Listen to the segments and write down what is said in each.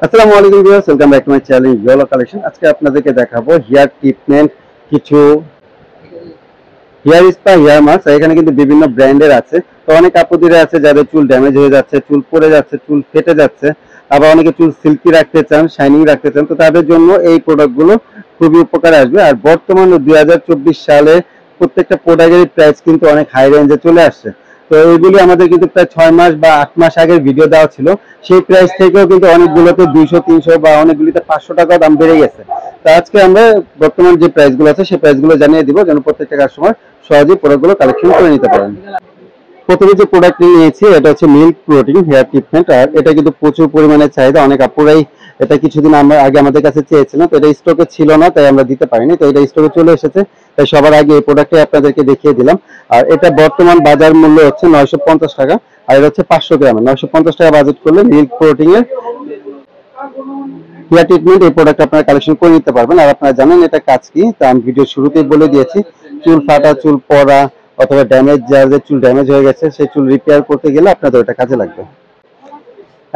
আসসালামু আলাইকুম viewers, welcome back to my channel yellow collection. আজকে আপনাদেরকে দেখাবো হেয়ার ট্রিটমেন্ট, কিছু হেয়ার স্পা, হেয়ার মাস্ক। এখানে কিন্তু বিভিন্ন ব্র্যান্ডের আছে। তো অনেক আপুদিরা আছে যাদের চুল ড্যামেজ হয়ে যাচ্ছে, চুল পড়ে যাচ্ছে, চুল ফেটে যাচ্ছে, আবার অনেকে চুল সিল্কি রাখতে চান, শাইনিং রাখতে চান। তো তাদের জন্য এই প্রোডাক্টগুলো খুবই উপকারে আসবে। আর বর্তমানে 2024 সালে প্রত্যেকটা প্রোডাক্টের প্রাইস কিন্তু অনেক হাই রেঞ্জে চলে আসছে। তো এইগুলি আমাদের কিন্তু প্রায় 6 মাস বা 8 মাস আগের ভিডিও দেওয়া ছিল। সেই প্রাইস থেকেও কিন্তু অনেকগুলোতে 200-300 বা অনেকগুলিতে 500 টাকা দাম বেড়ে গেছে। তো আজকে আমরা বর্তমান যে প্রাইসগুলো আছে সেই প্রাইসগুলো জানিয়ে দিব, যেন প্রত্যেকটা কাস্টমার সহজেই প্রোডাক্টগুলো কালেকশন করে নিতে পারেন। প্রথমে যে প্রোডাক্টটি নিয়েছি এটা হচ্ছে মিল্ক প্রোটিন হেয়ার ট্রিটমেন্ট। আর এটা কিন্তু প্রচুর পরিমাণে চাহিদা, অনেক আপুরাই এটা কিছুদিন আমরা আগে আমাদের কাছে চেয়েছিলাম। তো এটা স্টকে ছিল না, তাই আমরা দিতে পারিনি। তো এটা স্টকে চলে এসেছে, তাই সবার আগে এই প্রোডাক্টটি আপনাদেরকে দেখিয়ে দিলাম। আর এটা বর্তমান বাজার মূল্য হচ্ছে 950 টাকা। আর এটা হচ্ছে 500 গ্রামের। 950 টাকা বাজেট করলে মিল্ক প্রোটিনের হেয়ার ট্রিটমেন্ট এই প্রোডাক্ট আপনারা কালেকশন করে নিতে পারবেন। আর আপনারা জানেন এটা কাজ কি, তা আমি ভিডিও শুরুতেই বলে দিয়েছি। চুল ফাটা, চুল পড়া অথবা ড্যামেজ, যাদের চুল ড্যামেজ হয়ে গেছে সেই চুল রিপেয়ার করতে গেলে আপনাদের এটা কাজে লাগবে।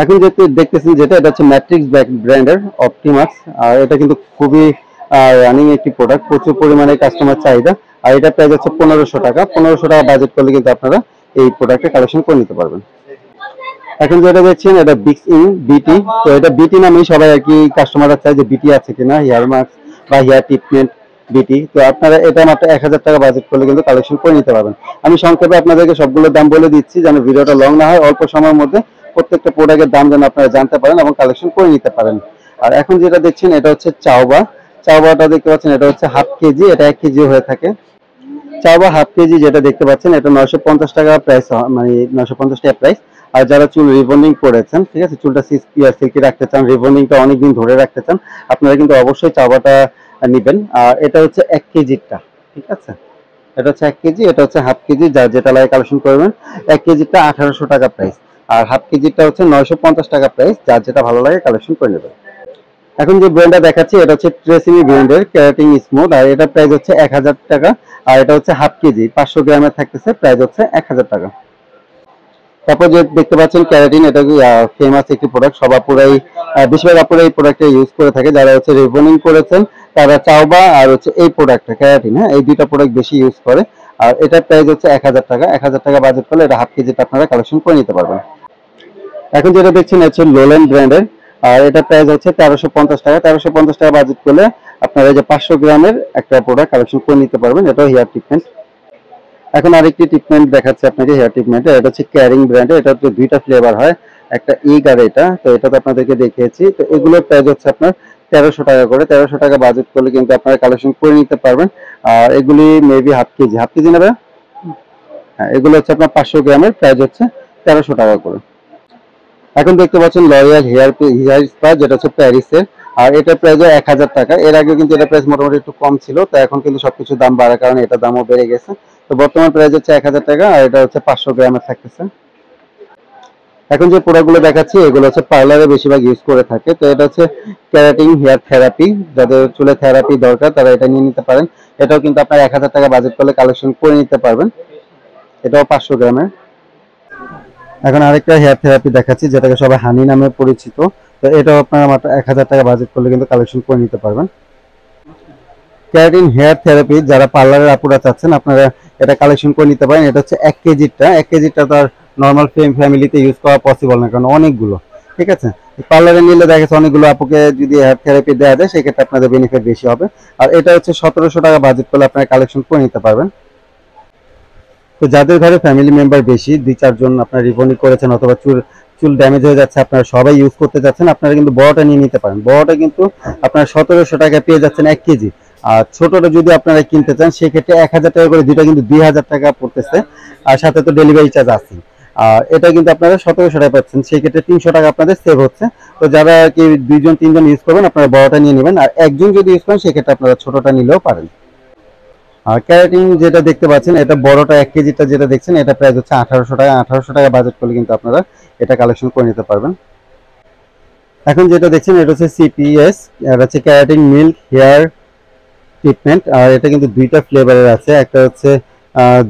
এখন যেহেতু দেখতেছেন যেটা, এটা হচ্ছে ম্যাট্রিক্স ব্র্যান্ডের অপটিমাক্স। আর এটা কিন্তু খুবই রানিং একটি প্রোডাক্ট, প্রচুর পরিমাণে কাস্টমার চাহিদা। আর এটা প্রাইস হচ্ছে 1500 টাকা। 1500 টাকা বাজেট করলে কিন্তু আপনারা এই প্রোডাক্টের কালেকশন করে নিতে পারবেন। এখন যেটা দেখছেন এটা বিক্স ইন বিটি। তো এটা বিটি নামেই সবাই আর কি কাস্টমাররা চায় যে বিটি আছে কিনা হেয়ার মাস্ক বা হেয়ার ট্রিটমেন্ট বিটি। তো আপনারা এটা মাত্র 1000 টাকা বাজেট করলে কিন্তু কালেকশন করে নিতে পারবেন। আমি সংক্ষেপে আপনাদেরকে সবগুলোর দাম বলে দিচ্ছি, যেন ভিডিওটা লং না হয়, অল্প সময়ের মধ্যে প্রত্যেকটা প্রোডাক্টের দাম যেন আপনারা জানতে পারেন এবং কালেকশন করে নিতে পারেন। আর এখন যেটা দেখছেন এটা হচ্ছে চাওবা। চাওবাটা দেখতে পাচ্ছেন, এটা হচ্ছে হাফ কেজি, এটা 1 কেজি হয়ে থাকে। চাওবা হাফ কেজি যেটা দেখতে পাচ্ছেন এটা 950 টাকা প্রাইস, মানে 950 টাকা প্রাইস। আর যারা চুল রিবন্ডিং করেছেন, ঠিক আছে, চুলটা সিল্কি রাখতে চান, রিবন্ডিংটা অনেকদিন ধরে রাখতে চান, আপনারা কিন্তু অবশ্যই চাওবাটা নিবেন। আর এটা হচ্ছে 1 কেজিটা, ঠিক আছে। এটা হচ্ছে 1 কেজি, এটা হচ্ছে হাফ কেজি, যার যেটা লাগে কালেকশন করবেন। 1 কেজিটা 1800 টাকা প্রাইস, আর হাফ কেজিটা হচ্ছে 950 টাকা প্রাইস, যার যেটা ভালো লাগে কালেকশন করে নেবেন। এখন যে ব্র্যান্ডটা দেখাচ্ছি এটা হচ্ছে ট্রেসিমি ব্র্যান্ডের ক্যারাটিন স্মুথ। আর এটা প্রাইস হচ্ছে 1000 টাকা। আর এটা হচ্ছে হাফ কেজি, 500 গ্রামের থাকতেছে, প্রাইস হচ্ছে 1000 টাকা। তারপর যে দেখতে পাচ্ছেন ক্যারাটিন, এটা ফেমাস একটি প্রোডাক্ট, সব আপুরাই বেশিরভাগ আপুরা এই প্রোডাক্টটা ইউজ করে থাকে। যারা হচ্ছে রিবনিং করেছেন তারা চাওবা আর হচ্ছে এই প্রোডাক্টটা ক্যারাটিন, হ্যাঁ, এই দুইটা প্রোডাক্ট বেশি ইউজ করে। আর এটার প্রাইস হচ্ছে 1000 টাকা। 1000 টাকা বাজেট করলে এটা হাফ কেজিটা আপনারা কালেকশন করে নিতে পারবেন। এখন যেটা দেখছেন হচ্ছে লোল্যান্ড ব্র্যান্ডের। আর এটা প্রাইস হচ্ছে 1350 টাকা। 1350 টাকা বাজেট করলে আপনারা এই যে 500 গ্রামের একটা প্রোডাক্ট কালেকশন করে নিতে পারবেন। এটাও হেয়ার ট্রিটমেন্ট। এখন আরেকটি ট্রিটমেন্ট দেখাচ্ছে আপনাকে হেয়ার ট্রিটমেন্ট। এটা হচ্ছে ক্যারিং ব্র্যান্ডের। এটা হচ্ছে দুইটা ফ্লেভার হয়, একটা ইগ আর এটা। তো এটা তো আপনাদেরকে দেখিয়েছি। তো এগুলোর প্রাইস হচ্ছে আপনার 1300 টাকা করে। 1300 টাকা বাজেট করলে কিন্তু আপনারা কালেকশন করে নিতে পারবেন। আর এগুলি maybe half KG, half KG নেবে। হ্যাঁ, এগুলো হচ্ছে আপনার 500 গ্রামের, প্রাইস হচ্ছে 1300 টাকা করে। এখন দেখতে পাচ্ছেন লরিয়াল হেয়ার স্পা, যেটা হচ্ছে প্যারিসের। আর এটার প্রাইস 1000 টাকা। এর আগে কিন্তু এটা প্রাইস মোটামুটি একটু কম ছিল, তো এখন কিন্তু সবকিছু দাম বাড়ার কারণে এটা দামও বেড়ে গেছে। তো বর্তমান প্রাইস হচ্ছে 1000 টাকা। আর এটা হচ্ছে 500 গ্রামের থাকতেছে। এখন যে প্রোডাক্টগুলো দেখাচ্ছি এগুলো হচ্ছে পার্লারে বেশিরভাগ ইউজ করে থাকে। তো এটা হচ্ছে ক্যারাটিন হেয়ার থেরাপি, যাদের চুলে থেরাপি দরকার তারা এটা নিয়ে নিতে পারেন। এটাও কিন্তু আপনার 1000 টাকা বাজেট করলে কালেকশন করে নিতে পারবেন। এটাও 500 গ্রামের। এখন আরেকটা হেয়ার থেরাপি দেখাচ্ছি, যেটাকে সবাই হানি নামে পরিচিত। তো এটাও আপনারা মাত্র 1000 টাকা বাজেট করলে কিন্তু কালেকশন করে নিতে পারবেন। ক্যারাটিন হেয়ার থেরাপি যারা পার্লারের আপুরা চাচ্ছেন, আপনারা এটা কালেকশন করে নিতে পারেন। এটা হচ্ছে 1 কেজিটা। 1 কেজিটা তো আর নর্মাল ফ্যামিলিতে ইউজ করা পসিবল না, কারণ অনেকগুলো, ঠিক আছে। পার্লারে নিলে দেখা যাচ্ছে অনেকগুলো আপুকে যদি হেয়ার থেরাপি দেওয়া যায়, সেক্ষেত্রে আপনাদের বেনিফিট বেশি হবে। আর এটা হচ্ছে 1700 টাকা বাজেট করলে আপনারা কালেকশন করে নিতে পারবেন। তো যাদের ঘরে ফ্যামিলি মেম্বার বেশি, 2-4 জন আপনারা রিবন্ডিং করেছেন অথবা চুল চুল ড্যামেজ হয়ে যাচ্ছে, আপনারা সবাই ইউজ করতে যাচ্ছেন, আপনারা কিন্তু বড়টা নিয়ে নিতে পারেন। বড়টা কিন্তু আপনারা 1700 টাকা পেয়ে যাচ্ছেন 1 কেজি। আর ছোটটা যদি আপনারা কিনতে চান সেক্ষেত্রে 1000 টাকা করে, দুইটা কিন্তু 2000 টাকা পড়তেছে। আর সাথে তো ডেলিভারি চার্জ আছে। আর এটা কিন্তু আপনারা 1700 টাকা পাচ্ছেন, সেই ক্ষেত্রে 300 টাকা আপনাদের সেভ হচ্ছে। তো যারা কি 2-3 জন ইউজ করবেন, আপনারা বড়টা নিয়ে নেবেন। আর একজন যদি ইউজ করেন সেক্ষেত্রে আপনারা ছোটটা নিলেও পারেন। আর ক্যারাটিন যেটা দেখতে পাচ্ছেন, এটা বড়টা 1 কেজিটা যেটা দেখছেন, এটা প্রাইস হচ্ছে 1800 টাকা। 1800 টাকা বাজেট করলে কিন্তু আপনারা এটা কালেকশন করে নিতে পারবেন। এখন যেটা দেখছেন এটা হচ্ছে সিপিএস, এটা হচ্ছে ক্যারাটিন মিল্ক হেয়ার ট্রিটমেন্ট। আর এটা কিন্তু দুইটা ফ্লেভারের আছে, একটা হচ্ছে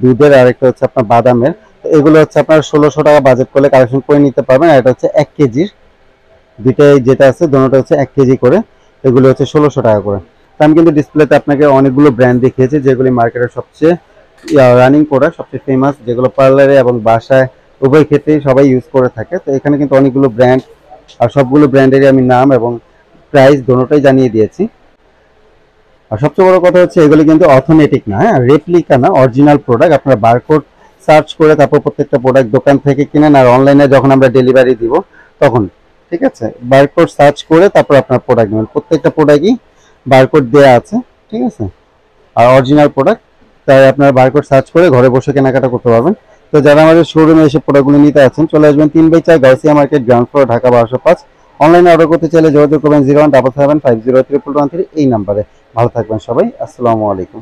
দুধের আর একটা হচ্ছে আপনার বাদামের। তো এগুলো হচ্ছে আপনার 1600 টাকা বাজেট করলে কালেকশন করে নিতে পারবেন। আর এটা হচ্ছে 1 কেজির। দুইটাই যেটা আছে দুটোটা হচ্ছে 1 কেজি করে, এগুলো হচ্ছে 1600 টাকা করে। তো আমি কিন্তু ডিসপ্লেতে আপনাকে অনেকগুলো ব্র্যান্ড দেখিয়েছি যেগুলি মার্কেটের সবচেয়ে রানিং প্রোডাক্ট, সবচেয়ে ফেমাস, যেগুলো পার্লারে এবং বাসায় উভয় ক্ষেত্রেই সবাই ইউজ করে থাকে। তো এখানে কিন্তু অনেকগুলো ব্র্যান্ড, আর সবগুলো ব্র্যান্ডেরই আমি নাম এবং প্রাইস দুটোটাই জানিয়ে দিয়েছি। আর সবচেয়ে বড় কথা হচ্ছে এগুলি কিন্তু অথেন্টিক না, হ্যাঁ, রেপ্লিকা না, অরিজিনাল প্রোডাক্ট। আপনারা বারকোড সার্চ করে তারপর প্রত্যেকটা প্রোডাক্ট দোকান থেকে কিনেন, আর অনলাইনে যখন আমরা ডেলিভারি দিব তখন, ঠিক আছে, বারকোড সার্চ করে তারপর আপনার প্রোডাক্ট নেবেন। প্রত্যেকটা প্রোডাক্টই বারকোড দেওয়া আছে, ঠিক আছে, আর অরিজিনাল প্রোডাক্ট। তাই আপনারা বারকোড সার্চ করে ঘরে বসে কেনাকাটা করতে পারবেন। তো যারা আমাদের শোরুমে এসে প্রোডাক্টগুলো নিতে আছেন চলে আসবেন 3/4 Gausia market, ground floor, Dhaka 1205। অনলাইনে অর্ডার করতে চাইলে যোগাযোগ করবেন 0177502213 এই নাম্বারে। ভালো থাকবেন সবাই, আসসালামু আলাইকুম।